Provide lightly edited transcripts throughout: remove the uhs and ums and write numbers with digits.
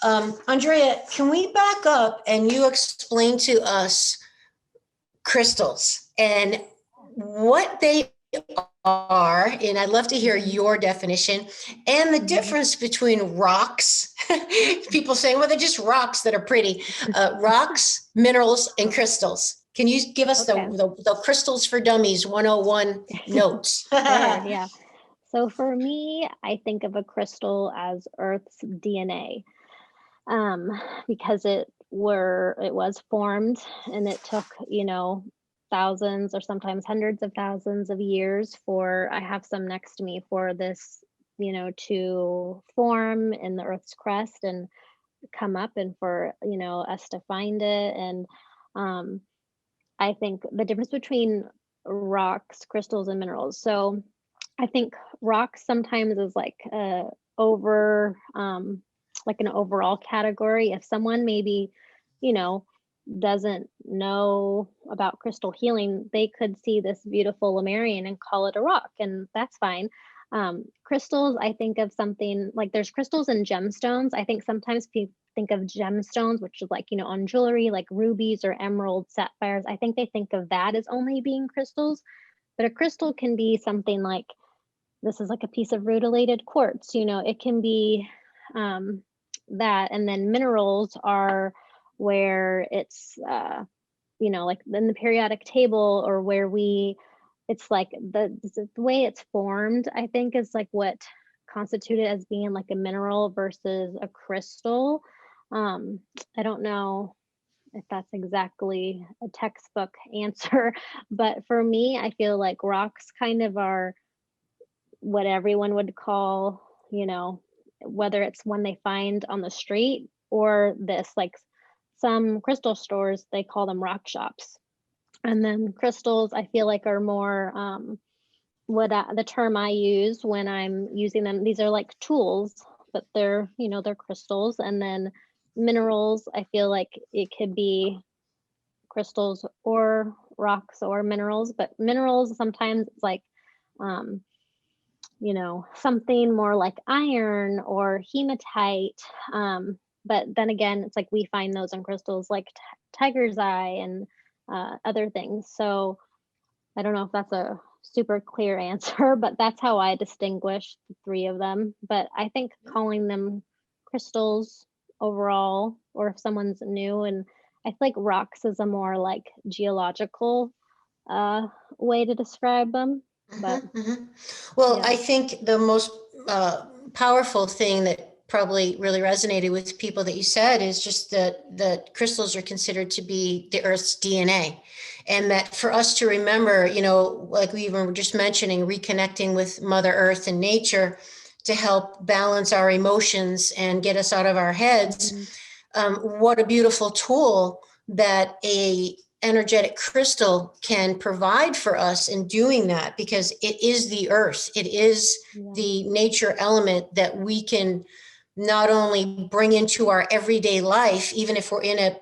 Andrea, can we back up and you explain to us crystals and what they are? And I'd love to hear your definition and the difference between rocks. People saying, well, they're just rocks that are pretty. Rocks, minerals, and crystals. Can you give us the Crystals for Dummies 101 notes? Sure, yeah. So for me, I think of a crystal as Earth's DNA, because it was formed and it took, thousands or sometimes hundreds of thousands of years I have some next to me, for this, to form in the Earth's crust and come up, and for, us to find it. And I think the difference between rocks, crystals, and minerals. So I think rocks sometimes is like an overall category. If someone maybe, doesn't know about crystal healing, they could see this beautiful Lemurian and call it a rock, and that's fine. Crystals, I think of something like, there's crystals and gemstones. I think sometimes people think of gemstones, which is like, on jewelry, like rubies or emeralds, sapphires. I think they think of that as only being crystals, but a crystal can be something like, this is like a piece of rutilated quartz, it can be that. And then minerals are where it's, like in the periodic table, or where it's like the way it's formed, I think, is like what constituted as being like a mineral versus a crystal. I don't know if that's exactly a textbook answer, but for me, I feel like rocks kind of are what everyone would call, whether it's one they find on the street, or this, like some crystal stores, they call them rock shops. And then crystals, I feel like, are more the term I use when I'm using them. These are like tools, but they're crystals. And then minerals, I feel like it could be crystals or rocks or minerals, but minerals sometimes it's like something more like iron or hematite. But then again, it's like we find those in crystals like tiger's eye and other things. So I don't know if that's a super clear answer, but that's how I distinguish the three of them. But I think calling them crystals overall, or if someone's new, and I feel like rocks is a more like geological way to describe them. But Well, yeah. I think the most powerful thing that probably really resonated with people that you said is just that crystals are considered to be the Earth's DNA. And that for us to remember, like we were just mentioning, reconnecting with Mother Earth and nature to help balance our emotions and get us out of our heads. What a beautiful tool that a energetic crystal can provide for us in doing that, because it is the earth. It is the nature element that we can not only bring into our everyday life, even if we're in a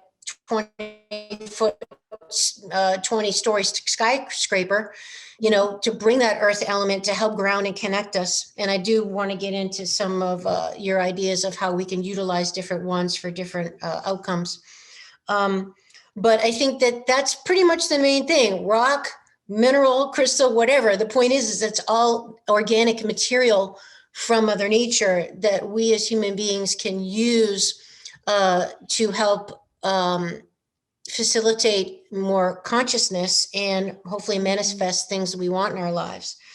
20-story skyscraper, to bring that earth element to help ground and connect us. And I do want to get into some of your ideas of how we can utilize different ones for different outcomes. But I think that's pretty much the main thing. Rock, mineral, crystal, whatever. The point is it's all organic material from Mother Nature that we as human beings can use to help facilitate more consciousness and hopefully manifest things we want in our lives.